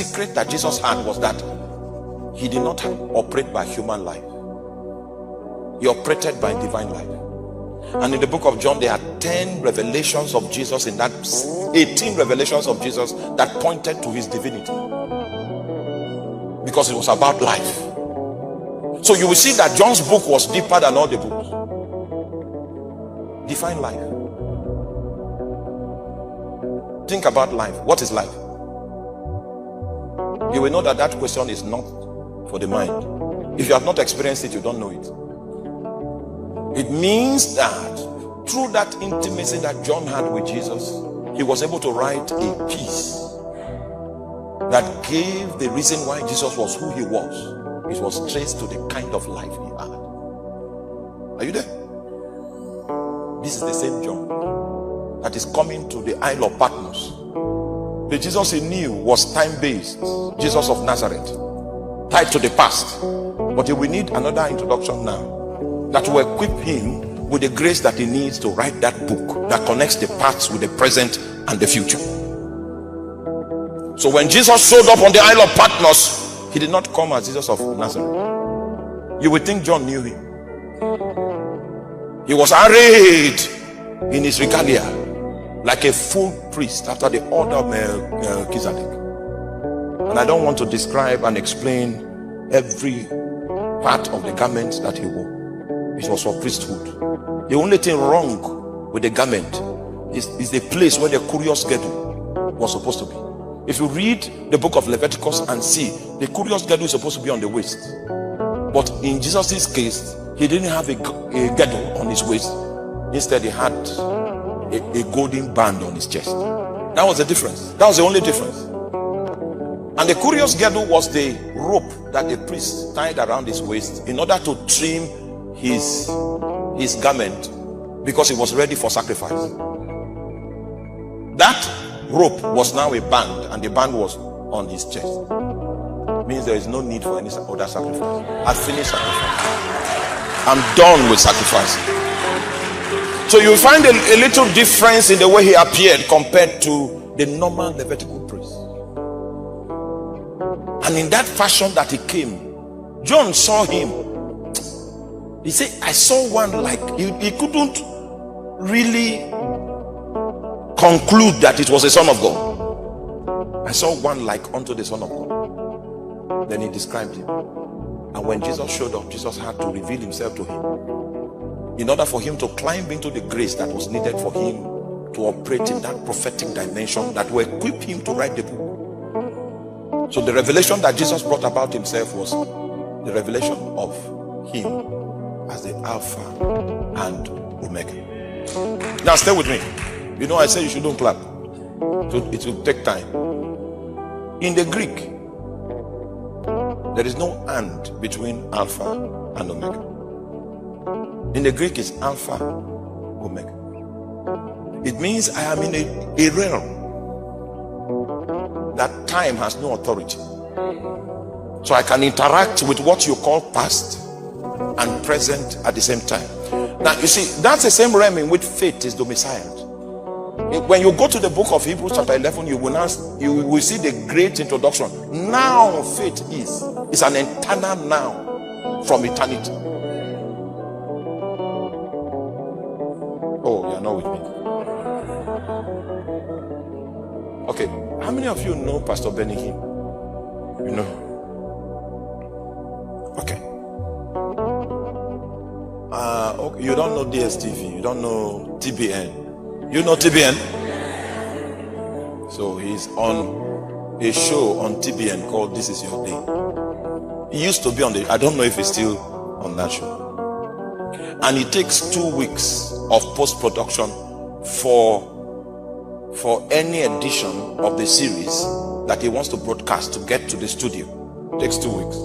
secret that Jesus had was that he did not operate by human life. He operated by divine life. And in the book of John, there are 10 revelations of Jesus, in that 18 revelations of Jesus that pointed to his divinity, because it was about life. So you will see that John's book was deeper than all the books. Define life. Think about life. What is life? You will know that that question is not for the mind. If you have not experienced it, you don't know it. It means that through that intimacy that John had with Jesus, he was able to write a piece that gave the reason why Jesus was who he was. It was traced to the kind of life he had. Are you there? This is the same John that is coming to the Isle of Patmos. The Jesus he knew was time-based, Jesus of Nazareth, tied to the past. But he will need another introduction now that will equip him with the grace that he needs to write that book that connects the past with the present and the future. So when Jesus showed up on the Isle of Patmos, he did not come as Jesus of Nazareth. You would think John knew him. He was arrayed in his regalia like a full priest after the order of Melchizedek. And I don't want to describe and explain every part of the garment that he wore. It was for priesthood. The only thing wrong with the garment is the place where the curious girdle was supposed to be. If you read the book of Leviticus and see, the curious girdle is supposed to be on the waist. But in Jesus' case, he didn't have a girdle on his waist. Instead, he had a golden band on his chest. That was the difference. That was the only difference. And the curious girdle was the rope that the priest tied around his waist in order to trim his garment, because he was ready for sacrifice. That rope was now a band, and the band was on his chest. It means there is no need for any other sacrifice. I've finished sacrifice. I'm done with sacrifice. So you find a little difference in the way he appeared compared to the normal Levitical priest. And in that fashion that he came, John saw him. He said, I saw one like, he couldn't really conclude that it was a son of God. I saw one like unto the Son of God. Then he described him. And when Jesus showed up, Jesus had to reveal himself to him in order for him to climb into the grace that was needed for him to operate in that prophetic dimension that will equip him to write the book. So the revelation that Jesus brought about himself was the revelation of him as the Alpha and Omega. Now stay with me. You know I say you shouldn't clap. So it will take time. In the Greek, there is no and between Alpha and Omega. In the Greek, it's Alpha, Omega. It means I am in a realm that time has no authority. So I can interact with what you call past and present at the same time. Now you see, that's the same realm in which faith is domiciled. When you go to the book of Hebrews chapter 11, you will see the great introduction. Now faith is an eternal now from eternity. Oh, you're not with me. Okay, how many of you know Pastor Benny Hinn? You know? Okay. Okay. You don't know DSTV, you don't know TBN. You know TBN? So he's on a show on TBN called This Is Your Day. He used to be on I don't know if he's still on that show. And it takes 2 weeks of post-production for any edition of the series that he wants to broadcast to get to the studio. It takes 2 weeks.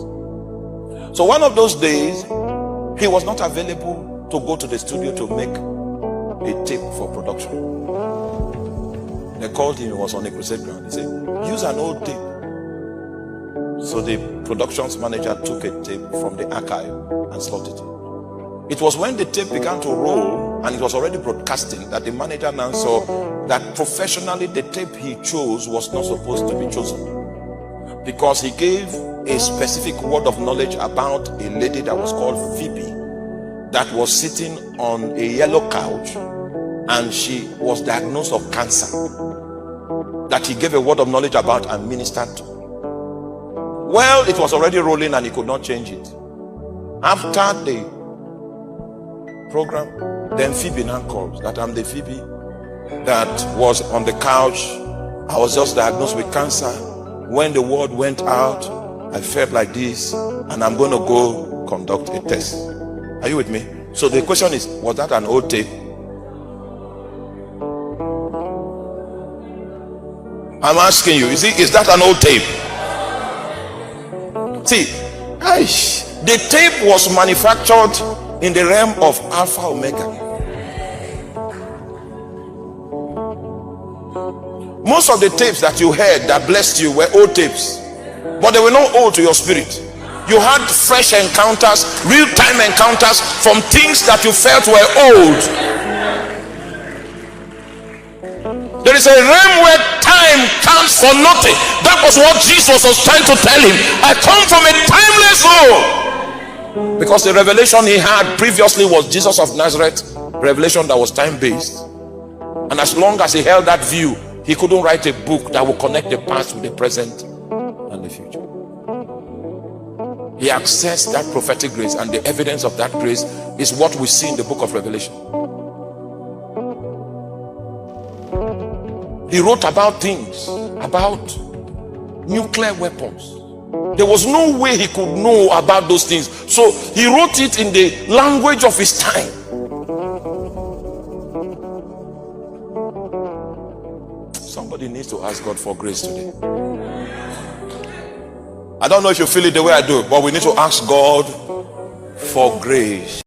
So one of those days, he was not available to go to the studio to make a tape for production. They called him, he was on a crusade ground. He said, use an old tape. So the productions manager took a tape from the archive and slotted it. It was when the tape began to roll and it was already broadcasting that the manager now saw that professionally the tape he chose was not supposed to be chosen. because he gave a specific word of knowledge about a lady that was called Phoebe, that was sitting on a yellow couch, and she was diagnosed of cancer, that he gave a word of knowledge about and ministered to. Well, it was already rolling and he could not change it. After the program, then Phoebe now calls that I'm the Phoebe that was on the couch. I was just diagnosed with cancer. When the word went out, I felt like this, and I'm going to go conduct a test. Are you with me? So the question is, was that an old tape? I'm asking you, is that an old tape? See, the tape was manufactured in the realm of Alpha Omega. Most of the tapes that you heard that blessed you were old tapes, but they were not old to your spirit. You had fresh encounters, real-time encounters from things that you felt were old. There is a realm where time counts for nothing. That was what Jesus was trying to tell him. I come from a timeless zone. Because the revelation he had previously was Jesus of Nazareth, revelation that was time-based. And as long as he held that view, he couldn't write a book that would connect the past with the present and the future. He accessed that prophetic grace, and the evidence of that grace is what we see in the book of Revelation. He wrote about things, about nuclear weapons. There was no way he could know about those things. So he wrote it in the language of his time. Somebody needs to ask God for grace today. I don't know if you feel it the way I do, but we need to ask God for grace.